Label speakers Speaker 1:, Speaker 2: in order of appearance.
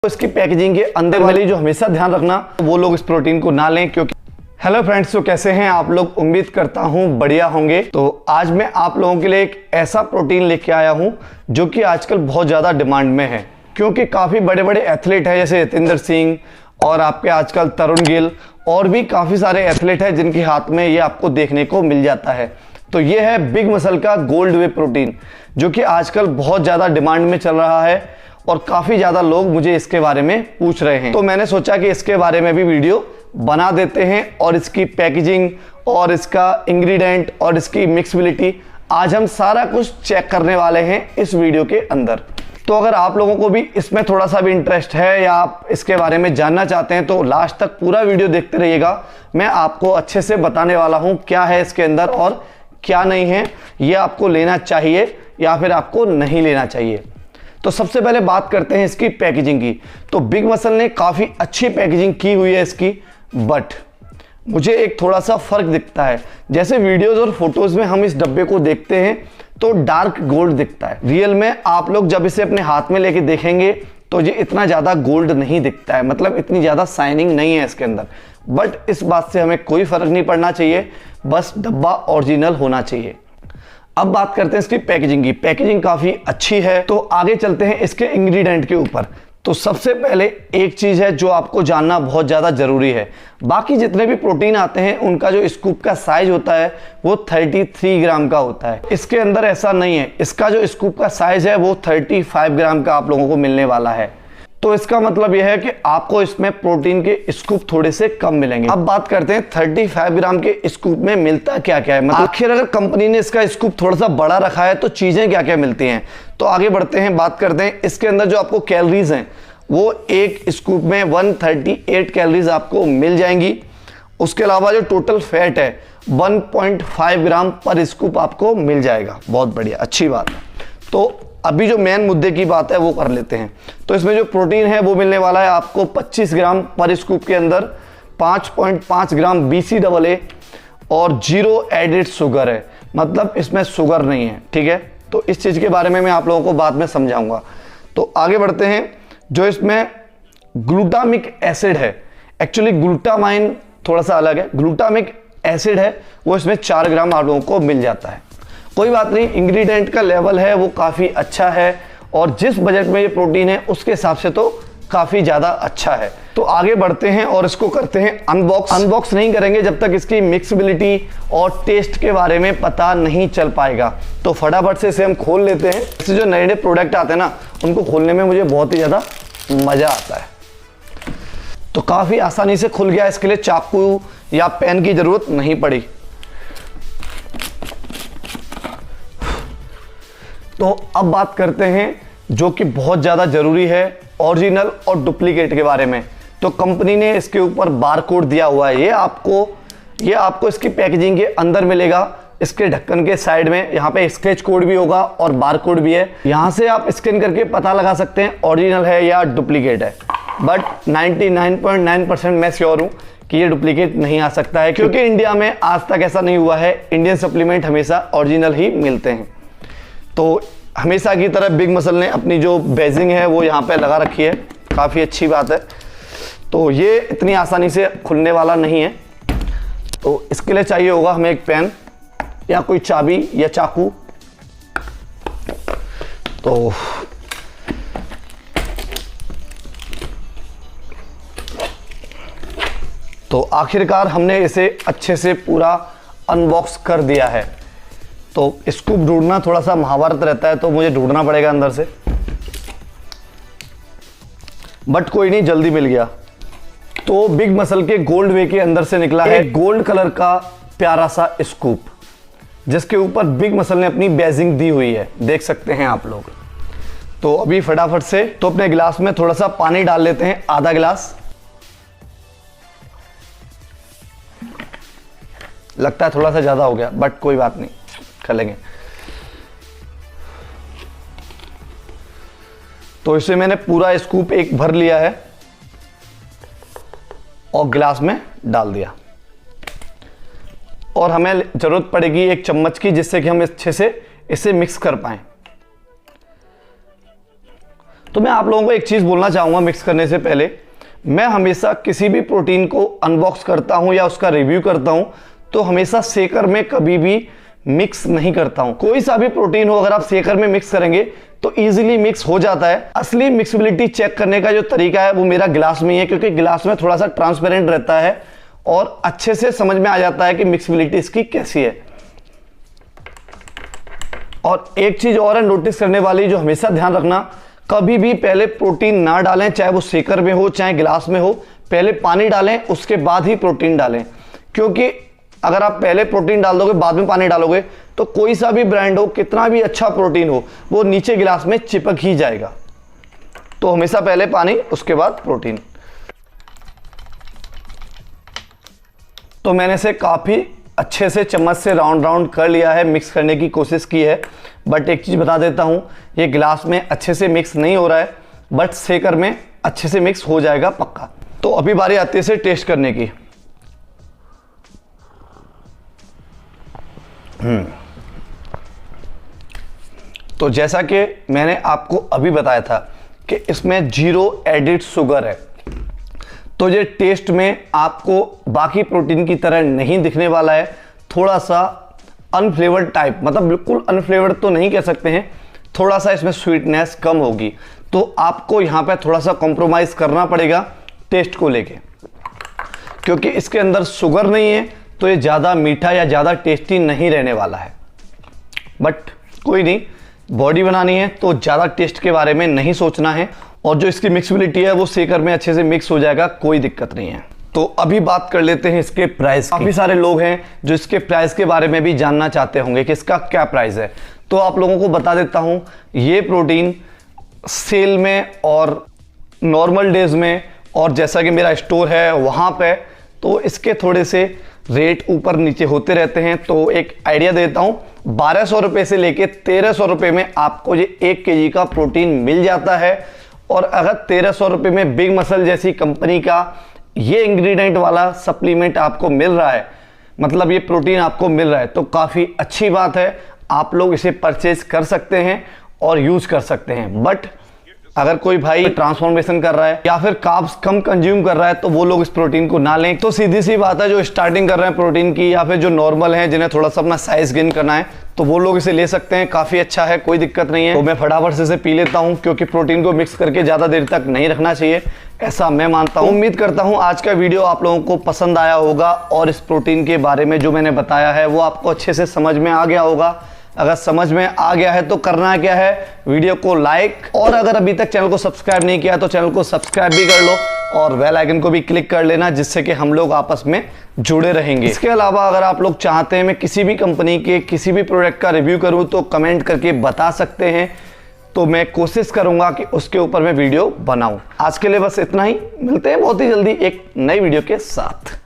Speaker 1: तो इसकी पैकेजिंग के अंदर वाली जो हमेशा ध्यान रखना वो लोग इस प्रोटीन को ना लें, क्योंकि हेलो फ्रेंड्स, तो कैसे हैं आप लोग? उम्मीद करता हूं बढ़िया होंगे। तो आज मैं आप लोगों के लिए एक ऐसा प्रोटीन लेके आया हूं जो कि आजकल बहुत ज़्यादा डिमांड में है, क्योंकि काफ़ी बड़े बड़े एथलीट हैं जैसे जितेंद्र सिंह और आपके आजकल तरुण गिल और भी काफ़ी सारे एथलीट हैं जिनके हाथ में ये आपको देखने को मिल जाता है। तो ये है बिग मसल का गोल्ड वे प्रोटीन, जो कि आजकल बहुत ज़्यादा डिमांड में चल रहा है और काफ़ी ज़्यादा लोग मुझे इसके बारे में पूछ रहे हैं। तो मैंने सोचा कि इसके बारे में भी वीडियो बना देते हैं और इसकी पैकेजिंग और इसका इंग्रेडिएंट और इसकी मिक्सबिलिटी आज हम सारा कुछ चेक करने वाले हैं इस वीडियो के अंदर। तो अगर आप लोगों को भी इसमें थोड़ा सा भी इंटरेस्ट है या आप इसके बारे में जानना चाहते हैं तो लास्ट तक पूरा वीडियो देखते रहिएगा। मैं आपको अच्छे से बताने वाला हूं क्या है इसके अंदर और क्या नहीं है, ये आपको लेना चाहिए या फिर आपको नहीं लेना चाहिए। तो सबसे पहले बात करते हैं इसकी पैकेजिंग की। तो बिग मसल ने काफ़ी अच्छी पैकेजिंग की हुई है इसकी, बट मुझे एक थोड़ा सा फ़र्क दिखता है। जैसे वीडियोस और फोटोज़ में हम इस डब्बे को देखते हैं तो डार्क गोल्ड दिखता है, रियल में आप लोग जब इसे अपने हाथ में लेके देखेंगे तो ये इतना ज़्यादा गोल्ड नहीं दिखता है, मतलब इतनी ज़्यादा शाइनिंग नहीं है इसके अंदर। बट इस बात से हमें कोई फ़र्क नहीं पड़ना चाहिए, बस डब्बा ओरिजिनल होना चाहिए। अब बात करते हैं इसकी पैकेजिंग की। पैकेजिंग काफ़ी अच्छी है। तो आगे चलते हैं इसके इंग्रेडिएंट के ऊपर। तो सबसे पहले एक चीज़ है जो आपको जानना बहुत ज़्यादा ज़रूरी है। बाकी जितने भी प्रोटीन आते हैं उनका जो स्कूप का साइज होता है वो 33 ग्राम का होता है। इसके अंदर ऐसा नहीं है, इसका जो स्कूप का साइज है वो 35 ग्राम का आप लोगों को मिलने वाला है। तो इसका मतलब यह है कि आपको इसमें प्रोटीन के स्कूप थोड़े से कम मिलेंगे। अब बात करते हैं 35 ग्राम के स्कूप में मिलता क्या क्या है, मतलब आखिर अगर कंपनी ने इसका स्कूप थोड़ा सा बड़ा रखा है तो चीजें क्या क्या मिलती हैं। तो आगे बढ़ते हैं, बात करते हैं इसके अंदर जो आपको कैलोरीज हैं वो एक स्कूप में 138 कैलोरीज आपको मिल जाएंगी। उसके अलावा जो टोटल फैट है 1.5 ग्राम पर स्कूप आपको मिल जाएगा। बहुत बढ़िया, अच्छी बात है। तो अभी जो मेन मुद्दे की बात है वो कर लेते हैं। तो इसमें जो प्रोटीन है वो मिलने वाला है आपको 25 ग्राम पर स्कूप के अंदर, 5.5 ग्राम BCAA और 0 एडेड शुगर है, मतलब इसमें शुगर नहीं है। ठीक है, तो इस चीज़ के बारे में मैं आप लोगों को बाद में समझाऊंगा। तो आगे बढ़ते हैं, जो इसमें ग्लूटामिक एसिड है, एक्चुअली ग्लूटामाइन थोड़ा सा अलग है, ग्लूटामिक एसिड है वो इसमें 4 ग्राम आप लोगों को मिल जाता है। कोई बात नहीं, इंग्रेडिएंट का लेवल है वो काफ़ी अच्छा है और जिस बजट में ये प्रोटीन है उसके हिसाब से तो काफ़ी ज़्यादा अच्छा है। तो आगे बढ़ते हैं और इसको करते हैं अनबॉक्स। अनबॉक्स नहीं करेंगे जब तक इसकी मिक्सबिलिटी और टेस्ट के बारे में पता नहीं चल पाएगा। तो फटाफट से इसे हम खोल लेते हैं। इससे जो नए नए प्रोडक्ट आते हैं ना उनको खोलने में मुझे बहुत ही ज़्यादा मज़ा आता है। तो काफ़ी आसानी से खुल गया, इसके लिए चाकू या पेन की ज़रूरत नहीं पड़ी। तो अब बात करते हैं जो कि बहुत ज़्यादा ज़रूरी है, ओरिजिनल और डुप्लीकेट के बारे में। तो कंपनी ने इसके ऊपर बार कोड दिया हुआ है, ये आपको इसकी पैकेजिंग के अंदर मिलेगा। इसके ढक्कन के साइड में यहाँ पे स्क्रैच कोड भी होगा और बार कोड भी है। यहाँ से आप स्कैन करके पता लगा सकते हैं ओरिजिनल है या डुप्लीकेट है। बट 99.9% मैं श्योर हूँ कि ये डुप्लीकेट नहीं आ सकता है, क्योंकि इंडिया में आज तक ऐसा नहीं हुआ है। इंडियन सप्लीमेंट हमेशा ओरिजिनल ही मिलते हैं। तो हमेशा की तरह बिग मसल ने अपनी जो बेजिंग है वो यहाँ पे लगा रखी है, काफ़ी अच्छी बात है। तो ये इतनी आसानी से खुलने वाला नहीं है। तो इसके लिए चाहिए होगा हमें एक पेन या कोई चाबी या चाकू। तो आखिरकार हमने इसे अच्छे से पूरा अनबॉक्स कर दिया है। तो स्कूप ढूंढना थोड़ा सा महाभारत रहता है, तो मुझे ढूंढना पड़ेगा अंदर से, बट कोई नहीं, जल्दी मिल गया। तो बिग मसल के गोल्ड वे के अंदर से निकला है गोल्ड कलर का प्यारा सा स्कूप, जिसके ऊपर बिग मसल ने अपनी बेजिंग दी हुई है, देख सकते हैं आप लोग। तो अभी फटाफट से तो अपने गिलास में थोड़ा सा पानी डाल लेते हैं, आधा गिलास। लगता है थोड़ा सा ज़्यादा हो गया, बट कोई बात नहीं, कर लेंगे। तो इसे मैंने पूरा स्कूप एक भर लिया है और गिलास में डाल दिया। और हमें ज़रूरत पड़ेगी एक चम्मच की, जिससे कि हम अच्छे से इसे मिक्स कर पाएं। तो मैं आप लोगों को एक चीज़ बोलना चाहूँगा मिक्स करने से पहले, मैं हमेशा किसी भी प्रोटीन को अनबॉक्स करता हूँ या उसका रिव्यू करता हूँ तो हमेशा शेकर में कभी भी मिक्स नहीं करता हूँ। कोई सा भी प्रोटीन हो अगर आप शेकर में मिक्स करेंगे तो इजीली मिक्स हो जाता है। असली मिक्सबिलिटी चेक करने का जो तरीका है वो मेरा गिलास में ही है, क्योंकि गिलास में थोड़ा सा ट्रांसपेरेंट रहता है और अच्छे से समझ में आ जाता है कि मिक्सबिलिटी इसकी कैसी है। और एक चीज और है नोटिस करने वाली, जो हमेशा ध्यान रखना, कभी भी पहले प्रोटीन ना डालें, चाहे वो शेकर में हो चाहे गिलास में हो। पहले पानी डालें उसके बाद ही प्रोटीन डालें, क्योंकि अगर आप पहले प्रोटीन डाल दोगे बाद में पानी डालोगे तो कोई सा भी ब्रांड हो, कितना भी अच्छा प्रोटीन हो, वो नीचे गिलास में चिपक ही जाएगा। तो हमेशा पहले पानी उसके बाद प्रोटीन। तो मैंने इसे काफ़ी अच्छे से चम्मच से राउंड राउंड कर लिया है, मिक्स करने की कोशिश की है। बट एक चीज़ बता देता हूँ, ये गिलास में अच्छे से मिक्स नहीं हो रहा है, बट शेकर में अच्छे से मिक्स हो जाएगा पक्का। तो अभी बारी आती है इसे टेस्ट करने की। तो जैसा कि मैंने आपको अभी बताया था कि इसमें 0 एडिड शुगर है, तो ये टेस्ट में आपको बाकी प्रोटीन की तरह नहीं दिखने वाला है। थोड़ा सा अनफ्लेवर्ड टाइप, मतलब बिल्कुल अनफ्लेवर्ड तो नहीं कह सकते हैं, थोड़ा सा इसमें स्वीटनेस कम होगी। तो आपको यहाँ पे थोड़ा सा कॉम्प्रोमाइज़ करना पड़ेगा टेस्ट को लेके, क्योंकि इसके अंदर शुगर नहीं है तो ये ज़्यादा मीठा या ज़्यादा टेस्टी नहीं रहने वाला है। बट कोई नहीं, बॉडी बनानी है तो ज़्यादा टेस्ट के बारे में नहीं सोचना है, और जो इसकी मिक्सबिलिटी है वो शेकर में अच्छे से मिक्स हो जाएगा, कोई दिक्कत नहीं है। तो अभी बात कर लेते हैं इसके प्राइस की। काफ़ी सारे लोग हैं जो इसके प्राइस के बारे में भी जानना चाहते होंगे कि इसका क्या प्राइस है। तो आप लोगों को बता देता हूँ, ये प्रोटीन सेल में और नॉर्मल डेज में, और जैसा कि मेरा स्टोर है वहाँ पे, तो इसके थोड़े से रेट ऊपर नीचे होते रहते हैं। तो एक आइडिया देता हूँ, 1200 रुपये से लेके 1300 रुपये में आपको ये 1 केजी का प्रोटीन मिल जाता है। और अगर 1300 रुपये में बिग मसल जैसी कंपनी का ये इंग्रेडिएंट वाला सप्लीमेंट आपको मिल रहा है, मतलब ये प्रोटीन आपको मिल रहा है, तो काफ़ी अच्छी बात है। आप लोग इसे परचेज कर सकते हैं और यूज़ कर सकते हैं। बट अगर कोई भाई ट्रांसफॉर्मेशन कर रहा है या फिर कार्ब्स कम कंज्यूम कर रहा है तो वो लोग इस प्रोटीन को ना लें। तो सीधी सी बात है, जो स्टार्टिंग कर रहे हैं प्रोटीन की या फिर जो नॉर्मल हैं, जिन्हें थोड़ा सा अपना साइज गेन करना है, तो वो लोग इसे ले सकते हैं। काफ़ी अच्छा है, कोई दिक्कत नहीं है। तो मैं फटाफट से इसे पी लेता हूँ, क्योंकि प्रोटीन को मिक्स करके ज़्यादा देर तक नहीं रखना चाहिए, ऐसा मैं मानता हूँ। उम्मीद करता हूँ आज का वीडियो आप लोगों को पसंद आया होगा और इस प्रोटीन के बारे में जो मैंने बताया है वो आपको अच्छे से समझ में आ गया होगा। अगर समझ में आ गया है तो करना क्या है, वीडियो को लाइक, और अगर अभी तक चैनल को सब्सक्राइब नहीं किया तो चैनल को सब्सक्राइब भी कर लो और बेल आइकन को भी क्लिक कर लेना, जिससे कि हम लोग आपस में जुड़े रहेंगे। इसके अलावा अगर आप लोग चाहते हैं मैं किसी भी कंपनी के किसी भी प्रोडक्ट का रिव्यू करूं तो कमेंट करके बता सकते हैं, तो मैं कोशिश करूंगा कि उसके ऊपर मैं वीडियो बनाऊं। आज के लिए बस इतना ही, मिलते हैं बहुत ही जल्दी एक नई वीडियो के साथ।